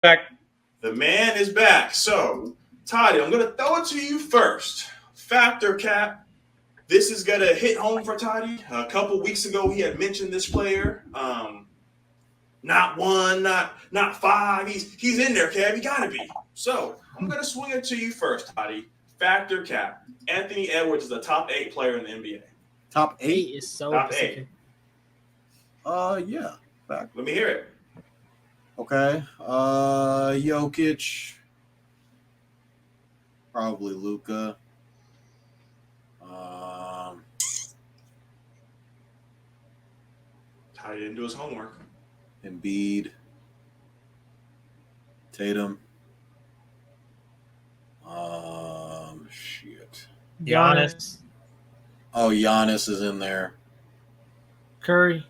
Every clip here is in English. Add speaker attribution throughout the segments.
Speaker 1: Back.
Speaker 2: The man is back. So, Toddy, I'm going to throw it to you first. Factor cap. This is going to hit home for Toddy. A couple weeks ago, he had mentioned this player. Not one, not five. He's in there, Kev. He got to be. So, I'm going to swing it to you first, Toddy. Factor cap. Anthony Edwards is a top 8 player in the NBA.
Speaker 3: Top
Speaker 4: Eight
Speaker 3: 8?
Speaker 4: is so
Speaker 2: Top
Speaker 4: specific.
Speaker 2: 8.
Speaker 3: Yeah. Fact.
Speaker 2: Let me hear it.
Speaker 3: Okay. Jokic. Probably Luka.
Speaker 2: Toddy didn't do his homework.
Speaker 3: Embiid. Tatum. Shit.
Speaker 4: Giannis,
Speaker 3: Oh, Giannis is in there.
Speaker 4: Curry,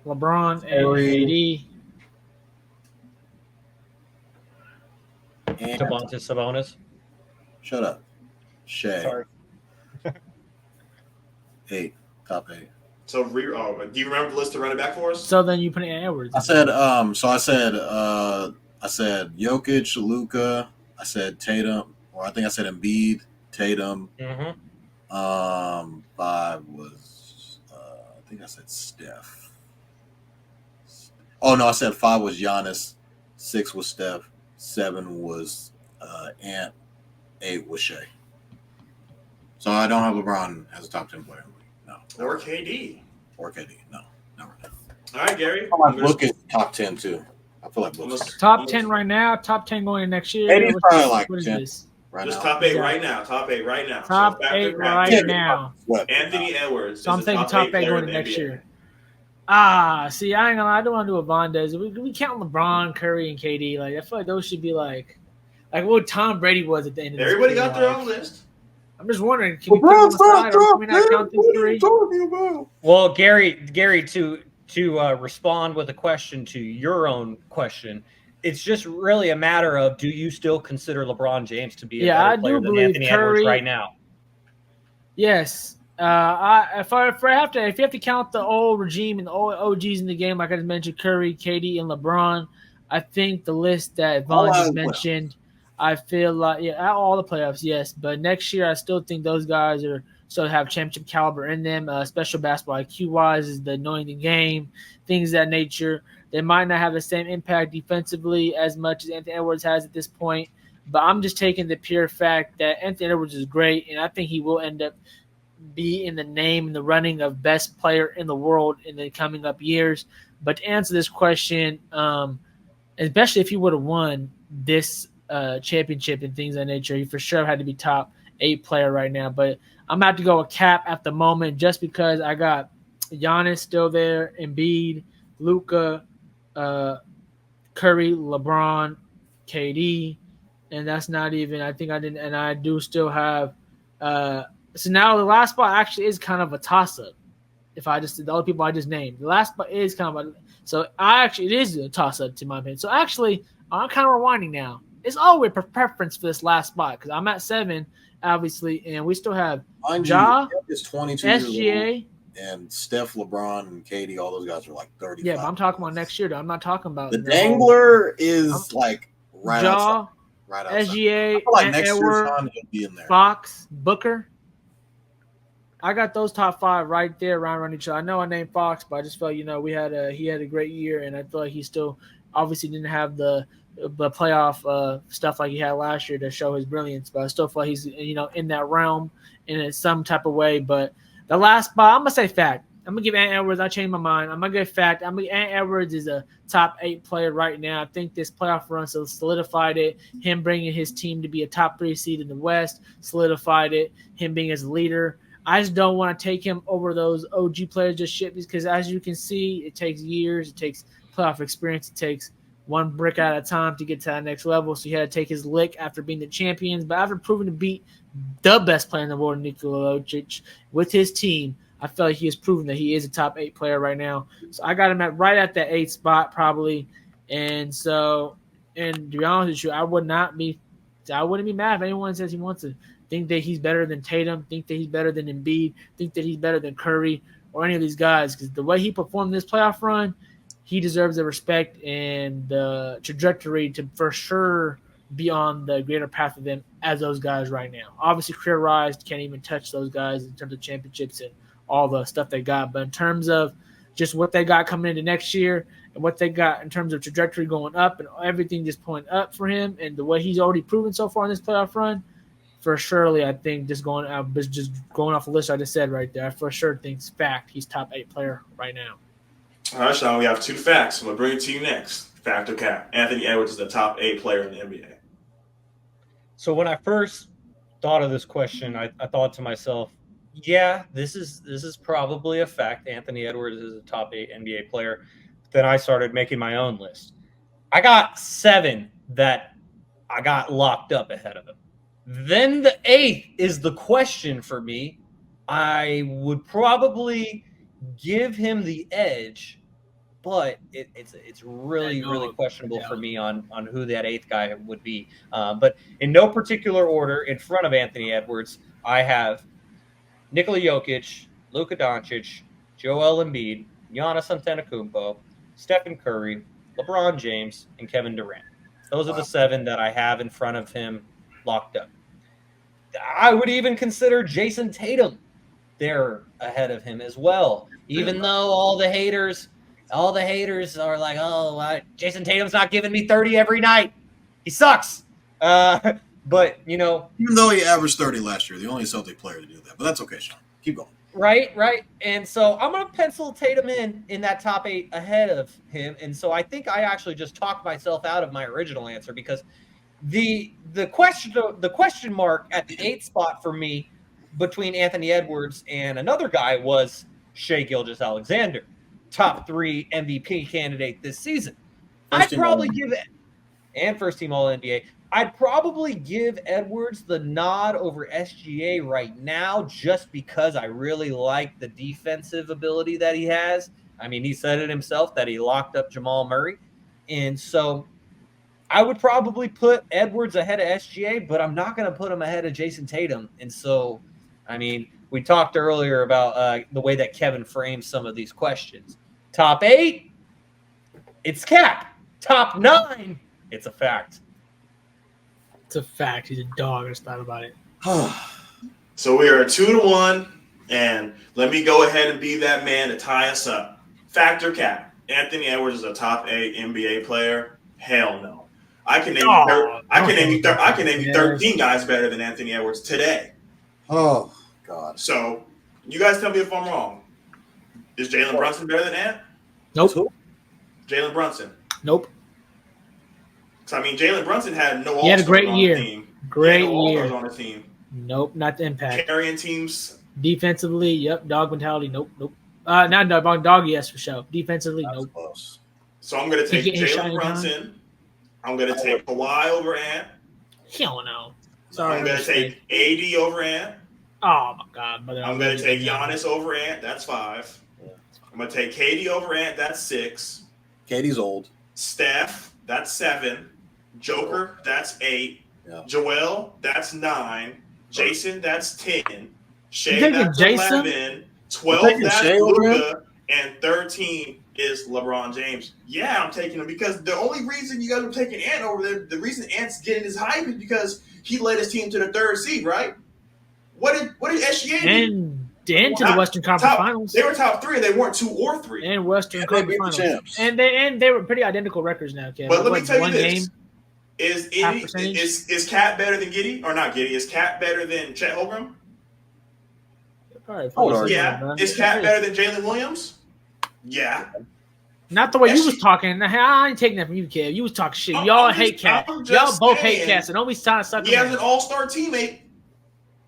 Speaker 4: LeBron, and
Speaker 3: Curry.
Speaker 4: KD.
Speaker 3: And
Speaker 1: Domantas Sabonis.
Speaker 3: shut up. Shea.
Speaker 1: Sorry.
Speaker 3: 8. Top 8.
Speaker 2: So, do you remember the list to run it back for us?
Speaker 4: So then you put in Edwards.
Speaker 3: I said Jokic, Luka. I said Tatum, or I think I said Embiid, Tatum.
Speaker 1: Mm-hmm.
Speaker 3: 5 was I think I said Steph. Oh no, I said 5 was Giannis, 6 was Steph, 7 was Ant, 8 was Shea. So I don't have LeBron as a top 10 player. No.
Speaker 2: Or KD.
Speaker 3: Or KD. No. Never.
Speaker 2: All right, Gary.
Speaker 3: I like Book is top 10 too. I feel like Book's
Speaker 4: Top 10 right now. Top 10 going into next year.
Speaker 3: KD's probably like
Speaker 4: what is
Speaker 3: 10
Speaker 4: this?
Speaker 3: right
Speaker 2: Just
Speaker 3: now.
Speaker 2: top 8 right now. Top 8 right now.
Speaker 4: Top
Speaker 2: So,
Speaker 4: 8
Speaker 2: factor
Speaker 4: right
Speaker 2: cap.
Speaker 4: now.
Speaker 3: What?
Speaker 2: Anthony Edwards.
Speaker 4: So I'm
Speaker 2: is a
Speaker 4: thinking top 8
Speaker 2: player
Speaker 4: going
Speaker 2: in
Speaker 4: into
Speaker 2: the
Speaker 4: next
Speaker 2: NBA.
Speaker 4: year. See, I ain't gonna lie. I don't want to do a Vondez. We count LeBron, Curry, and KD. Like, I feel like those should be like what Tom Brady was at the end of this.
Speaker 2: Everybody
Speaker 4: season,
Speaker 2: got their
Speaker 4: like.
Speaker 2: own list.
Speaker 4: I'm just wondering, can we put them on the side or can we not count these three?
Speaker 3: Talking about?
Speaker 1: Well, Gary, to respond with a question to your own question, it's just really a matter of, do you still consider LeBron James to be a better
Speaker 4: I
Speaker 1: player
Speaker 4: do
Speaker 1: than
Speaker 4: believe
Speaker 1: Anthony
Speaker 4: Curry
Speaker 1: Edwards right now?
Speaker 4: Yes. If you have to count the old regime and the old OGs in the game, like I just mentioned, Curry, KD, and LeBron, I think the list that Vaughn just mentioned, I feel like all the playoffs, yes. But next year, I still think those guys are still have championship caliber in them. Special basketball IQ wise, is the knowing the game, things of that nature. They might not have the same impact defensively as much as Anthony Edwards has at this point. But I'm just taking the pure fact that Anthony Edwards is great, and I think he will end up be in the name and the running of best player in the world in the coming up years. But to answer this question, especially if he would have won this championship and things of that nature, he for sure had to be top 8 player right now. But I'm going to have to go with Cap at the moment just because I got Giannis still there, Embiid, Luka, Curry, LeBron, KD, and that's not even. I think I didn't, and I do still have. So now the last spot actually is kind of a toss up. If I just the other people I just named, the last spot is kind of a. So it is a toss up to my opinion. So actually, I'm kind of rewinding now. It's always a preference for this last spot because I'm at 7, obviously, and we still have Ja,
Speaker 3: is 22 years old,
Speaker 4: SGA,
Speaker 3: and Steph, LeBron, and KD. All those guys are like 35.
Speaker 4: Yeah, but I'm talking about next year, though. I'm not talking about
Speaker 3: the Dangler is like right
Speaker 4: Ja,
Speaker 3: outside. Right outside.
Speaker 4: SGA,
Speaker 3: I feel like next
Speaker 4: Edward,
Speaker 3: year's time he'll be in there.
Speaker 4: Fox, Booker. I got those top 5 right there around each other. I know I named Fox, but I just felt he had a great year, and I feel like he still obviously didn't have the playoff stuff like he had last year to show his brilliance. But I still feel like he's in that realm in some type of way. But the last spot, I'm gonna say fact. I'm gonna give Ant Edwards. I changed my mind. I'm gonna give fact. Ant Edwards is a top 8 player right now. I think this playoff run solidified it. Him bringing his team to be a top 3 seed in the West solidified it. Him being his leader. I just don't want to take him over those OG players just shit because, as you can see, it takes years. It takes playoff experience. It takes one brick at a time to get to that next level. So he had to take his lick after being the champions. But after proving to beat the best player in the world, Nikola Jokic, with his team, I feel like he has proven that he is a top 8 player right now. So I got him right at that 8th spot probably. And to be honest with you, I wouldn't be mad if anyone says he wants to think that he's better than Tatum, think that he's better than Embiid, think that he's better than Curry or any of these guys. Because the way he performed this playoff run, he deserves the respect and the trajectory to for sure be on the greater path of them as those guys right now. Obviously, career rise, can't even touch those guys in terms of championships and all the stuff they got. But in terms of just what they got coming into next year and what they got in terms of trajectory going up and everything just pointing up for him and the way he's already proven so far in this playoff run, for surely I think just going off the list I just said right there, I for sure think it's fact he's top 8 player right now.
Speaker 2: All right, Shaun, we have 2 facts. I'm going to bring it to you next. Fact or cap? Anthony Edwards is the top 8 player in the NBA.
Speaker 1: So when I first thought of this question, I thought to myself, yeah, this is probably a fact. Anthony Edwards is a top 8 NBA player. Then I started making my own list. I got 7 that I got locked up ahead of him. Then the 8th is the question for me. I would probably give him the edge, but it's really questionable for me on who that 8th guy would be. But in no particular order, in front of Anthony Edwards, I have Nikola Jokic, Luka Doncic, Joel Embiid, Giannis Antetokounmpo, Stephen Curry, LeBron James, and Kevin Durant. Those are the 7 that I have in front of him locked up. I would even consider Jason Tatum there ahead of him as well, even though all the haters are like, oh, Jason Tatum's not giving me 30 every night. He sucks. But,
Speaker 3: even though he averaged 30 last year, the only Celtic player to do that. But that's okay, Shaun. Keep going.
Speaker 1: Right. And so I'm going to pencil Tatum in that top 8 ahead of him. And so I think I actually just talked myself out of my original answer because the question mark at the 8th spot for me between Anthony Edwards and another guy was Shai Gilgeous-Alexander, top 3 MVP candidate this season. I'd probably give it, and first team All-NBA. I'd probably give Edwards the nod over SGA right now just because I really like the defensive ability that he has. I mean, he said it himself that he locked up Jamal Murray. And so I would probably put Edwards ahead of SGA, but I'm not going to put him ahead of Jason Tatum. And so, I mean, we talked earlier about the way that Kevin frames some of these questions. Top 8, it's cap. Top 9, it's a fact.
Speaker 4: It's a fact. He's a dog. I just thought about it.
Speaker 2: So we are 2-1, and let me go ahead and be that man to tie us up. Fact or cap? Anthony Edwards is a top 8 NBA player? Hell no. I can name you 13 guys better than Anthony Edwards today.
Speaker 3: Oh God.
Speaker 2: So you guys tell me if I'm wrong. Is Jalen Brunson better than Ant?
Speaker 4: Nope.
Speaker 2: Jalen Brunson.
Speaker 4: Nope.
Speaker 2: So I mean, Jalen Brunson had no all-stars.
Speaker 4: He had a great year.
Speaker 2: Team.
Speaker 4: Great
Speaker 2: year
Speaker 4: year
Speaker 2: on the team.
Speaker 4: Nope, not the impact.
Speaker 2: Carrying teams.
Speaker 4: Defensively, yep. Dog mentality, nope. Not dog, yes, for sure. Defensively, nope.
Speaker 3: Close.
Speaker 2: So I'm going to take Jalen Brunson. I'm going to take Kawhi over Ant.
Speaker 4: Hell no. Sorry.
Speaker 2: I'm going to take AD over Ant.
Speaker 4: Oh, my God.
Speaker 2: I'm going to take Giannis over Ant. That's 5. Yeah. I'm going to take KD over Ant. That's 6.
Speaker 3: KD's old.
Speaker 2: Steph, that's 7. Joker, that's 8. Yeah. Joel, that's 9. Jason, that's 10. Shea, that's 11. 12, that's Luka. And 13 is LeBron James. Yeah, I'm taking him because the only reason you guys are taking Ant over there, the reason Ant's getting his hype is because he led his team to the 3rd seed, right? What did SGA do?
Speaker 4: And to the Western Conference Finals.
Speaker 2: They were top 3, and they weren't 2 or 3.
Speaker 4: And Western Conference Finals. And they were pretty identical records now, Kevin.
Speaker 2: But let me tell you this. Is Cat better than Giddey? Or not Giddey? Is Cat better than Chet Holmgren? Yeah. Is Cat better than Jalen Williams? Yeah.
Speaker 4: Not the way you was talking. I ain't taking that from you, Kev. You was talking shit. Y'all hate Cat. Y'all both hate Cat, so don't be trying to suck him.
Speaker 2: He has an all-star teammate.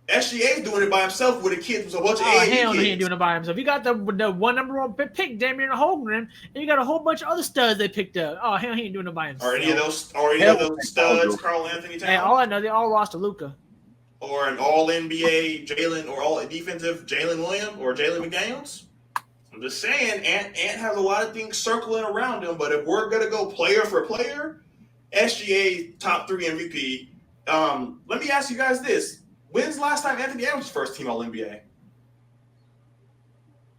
Speaker 2: SGA is doing it by himself with a kid with a bunch of AAU
Speaker 4: hell,
Speaker 2: kids.
Speaker 4: He ain't doing it by himself. You got the one number 1 pick, Damian Holmgren, and you got a whole bunch of other studs they picked up. Oh hell, he ain't doing it by himself.
Speaker 2: Are any of those studs Karl Anthony Towns?
Speaker 4: Hey, all I know, they all lost to Luka.
Speaker 2: Or an all NBA Jalen, or all defensive Jalen Williams or Jalen McDaniels. I'm just saying, Ant has a lot of things circling around him, but if we're gonna go player for player, SGA top 3 MVP. Let me ask you guys this. When's the last time Anthony Edwards was first team All-NBA?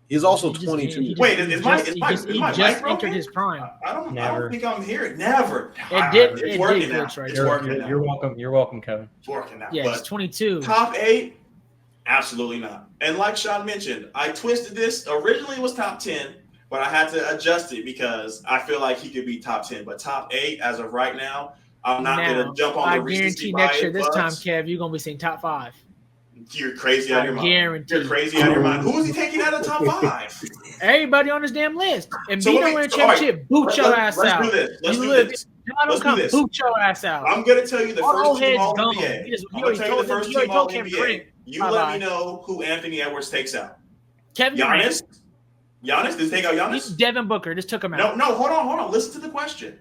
Speaker 3: He's also
Speaker 4: He just-
Speaker 3: 22.
Speaker 4: he just-
Speaker 2: Wait,
Speaker 4: he
Speaker 2: is my
Speaker 4: just-
Speaker 2: is
Speaker 4: he
Speaker 2: my
Speaker 4: just-
Speaker 2: is
Speaker 4: he
Speaker 2: my
Speaker 4: just
Speaker 2: mic broken?
Speaker 4: entered his prime.
Speaker 2: I don't
Speaker 1: Never.
Speaker 2: think I'm hearing. Never.
Speaker 4: It
Speaker 2: It's
Speaker 4: did
Speaker 2: working now.
Speaker 4: glitch right
Speaker 2: It's
Speaker 4: there.
Speaker 2: working now.
Speaker 1: You're welcome. You're welcome, Kevin.
Speaker 2: It's working now.
Speaker 4: Yeah,
Speaker 2: But
Speaker 4: it's 22.
Speaker 2: top 8, absolutely not. And like Shaun mentioned, I twisted this. Originally it was top 10, but I had to adjust it because I feel like he could be top 10. But top 8 as of right now, I'm not going to jump on
Speaker 4: I
Speaker 2: the recency
Speaker 4: guarantee next year,
Speaker 2: bias
Speaker 4: this time,
Speaker 2: bus.
Speaker 4: Kev, you're gonna be saying top 5.
Speaker 2: You're crazy out of your mind.
Speaker 4: Guarantee.
Speaker 2: You're crazy out of your mind. Who is he taking out of top 5?
Speaker 4: Everybody on this damn list. And
Speaker 2: So
Speaker 4: B
Speaker 2: let
Speaker 4: don't
Speaker 2: me-
Speaker 4: win a
Speaker 2: all right,
Speaker 4: championship. Boot your ass
Speaker 2: Let's
Speaker 4: out.
Speaker 2: do this. Let's
Speaker 4: You
Speaker 2: do
Speaker 4: live-
Speaker 2: this.
Speaker 4: I don't
Speaker 2: Let's do
Speaker 4: come
Speaker 2: this.
Speaker 4: boot your ass out.
Speaker 2: I'm going to tell you the
Speaker 4: All
Speaker 2: first
Speaker 4: old
Speaker 2: team
Speaker 4: heads
Speaker 2: All
Speaker 4: gone.
Speaker 2: NBA.
Speaker 4: He just-
Speaker 2: I'm
Speaker 4: he
Speaker 2: going to
Speaker 4: already
Speaker 2: tell you the
Speaker 4: told
Speaker 2: first
Speaker 4: him- he
Speaker 2: team
Speaker 4: already
Speaker 2: All
Speaker 4: told Kevin
Speaker 2: NBA.
Speaker 4: Durant.
Speaker 2: You
Speaker 4: Bye-bye.
Speaker 2: let me know who Anthony Edwards takes out.
Speaker 4: Kevin Durant.
Speaker 2: Giannis? Does he take out Giannis?
Speaker 4: Devin Booker just took him out.
Speaker 2: No, hold on. Listen to the question.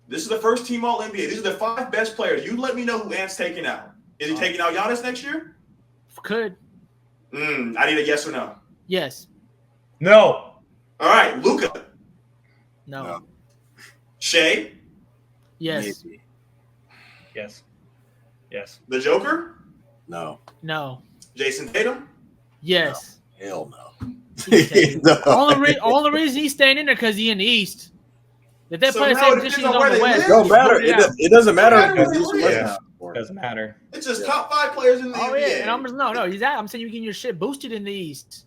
Speaker 2: This is the first team All NBA. These are the 5 best players. You let me know who Ant's taking out. Is he taking out Giannis next year?
Speaker 4: Could.
Speaker 2: I need a yes or no.
Speaker 4: Yes.
Speaker 1: No.
Speaker 2: All right, Luka.
Speaker 4: No.
Speaker 3: No.
Speaker 2: Shea.
Speaker 4: Yes.
Speaker 3: Maybe.
Speaker 1: Yes. Yes.
Speaker 2: The Joker.
Speaker 3: No.
Speaker 4: No.
Speaker 2: Jason Tatum.
Speaker 3: Hell
Speaker 4: Yes.
Speaker 3: no.
Speaker 4: No. All the reason he's staying in there because he in the East. If they
Speaker 2: So
Speaker 4: play the
Speaker 2: now
Speaker 4: same
Speaker 2: it
Speaker 4: position
Speaker 2: depends
Speaker 4: he's
Speaker 2: on
Speaker 4: on the
Speaker 2: where they
Speaker 4: West.
Speaker 2: live.
Speaker 3: Don't matter. It doesn't matter
Speaker 2: It
Speaker 3: because
Speaker 2: matters
Speaker 3: he's
Speaker 2: where
Speaker 3: West
Speaker 1: they
Speaker 3: now.
Speaker 1: Doesn't matter.
Speaker 2: It's just top 5 players in the
Speaker 4: Oh
Speaker 2: NBA.
Speaker 4: yeah, and I'm saying you getting your shit boosted in the East.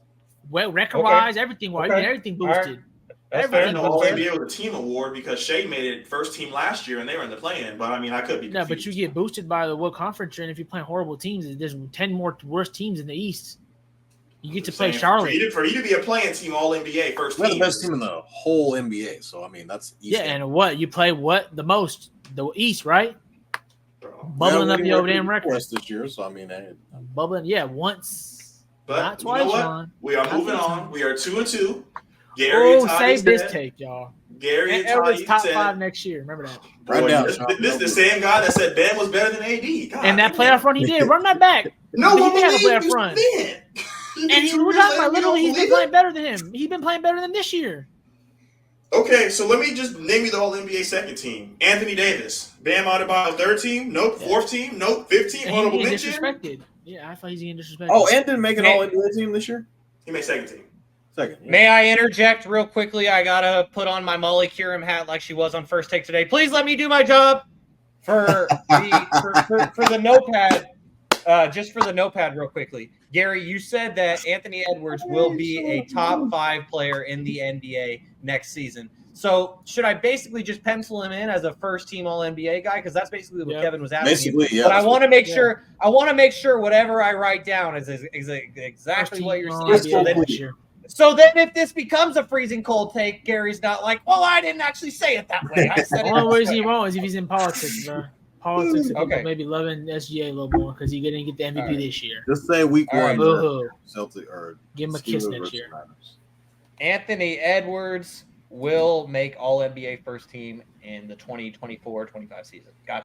Speaker 4: Well, record wise, everything wise, you
Speaker 1: Okay.
Speaker 4: get everything
Speaker 1: All right.
Speaker 4: boosted.
Speaker 1: That's
Speaker 2: I
Speaker 1: fair.
Speaker 2: didn't know All NBA was a team award because Shea made it first team last year and they were in the play-in. But I mean, I could be
Speaker 4: No,
Speaker 2: confused.
Speaker 4: but you get boosted by the what conference you're in if you're playing horrible teams. There's 10 more worse teams in the East. You get to play Charlotte.
Speaker 2: For you to be a playing team All NBA first
Speaker 3: We're the
Speaker 2: team.
Speaker 3: best team in the whole NBA. So I mean, that's easy.
Speaker 4: Yeah, and what you play what the most the East, right?
Speaker 2: Bro.
Speaker 4: Bubbling up your damn record.
Speaker 3: this year. So I mean,
Speaker 4: Bubbling, yeah, once,
Speaker 2: But
Speaker 4: not
Speaker 2: you
Speaker 4: twice,
Speaker 2: know what?
Speaker 4: Shaun.
Speaker 2: We are
Speaker 4: Not
Speaker 2: moving
Speaker 4: three
Speaker 2: on.
Speaker 4: times.
Speaker 2: We are 2-2. Gary
Speaker 4: Oh,
Speaker 2: and Toddy
Speaker 4: save this
Speaker 2: said-
Speaker 4: take, y'all.
Speaker 2: Gary
Speaker 4: And
Speaker 2: and Toddy
Speaker 4: Edwards top
Speaker 2: said,
Speaker 4: 5 next year. Remember that.
Speaker 3: Right
Speaker 2: boy,
Speaker 3: now,
Speaker 2: this,
Speaker 3: Shaun,
Speaker 2: this is the same guy that said Ben was better than AD. God,
Speaker 4: And that
Speaker 2: damn.
Speaker 4: playoff run he did, run that back.
Speaker 2: No
Speaker 4: he
Speaker 2: one
Speaker 4: did have a
Speaker 2: believes
Speaker 4: playoff
Speaker 2: you
Speaker 4: run.
Speaker 2: then.
Speaker 4: And we're talking about literally he's been playing better than him. He's been playing better than this year.
Speaker 2: Okay, so let me just name you the All NBA second team. Anthony Davis. Bam Adebayo third team. Nope.
Speaker 4: Yeah.
Speaker 2: Fourth team. Nope. Fifth team.
Speaker 4: And
Speaker 2: Honorable
Speaker 4: he's
Speaker 2: mention.
Speaker 4: getting disrespected. Yeah, I thought he's getting disrespected.
Speaker 3: oh, and didn't make an All NBA team this year.
Speaker 2: He made second team.
Speaker 3: Second. Yeah.
Speaker 1: May I interject real quickly? I gotta put on my Molly Curum hat like she was on First Take today. Please let me do my job for the notepad. Just for the notepad, real quickly. Gary, you said that Anthony Edwards will be a top 5 player in the NBA next season. So should I basically just pencil him in as a first team All NBA guy? Because that's basically what Kevin was asking.
Speaker 3: Basically, yeah.
Speaker 1: But I want to make sure. I want to make sure whatever I write down is exactly what you're saying. So then if this becomes a freezing cold take, Gary's not like, well, I didn't actually say it that way. I said
Speaker 4: The
Speaker 1: it.
Speaker 4: only reason he won't is if he's in politics, bro. Politics, and
Speaker 1: Okay.
Speaker 4: people maybe loving SGA a little more because he didn't get the MVP
Speaker 1: All right.
Speaker 4: this year.
Speaker 3: Just say week
Speaker 1: All
Speaker 3: one.
Speaker 1: right.
Speaker 4: Boo-hoo.
Speaker 3: Celtic or
Speaker 4: Give him a kiss
Speaker 3: Steelers
Speaker 4: next
Speaker 3: versus
Speaker 4: year.
Speaker 3: Niners.
Speaker 1: Anthony Edwards will make All NBA first team in the 2024-25 season. Gotcha.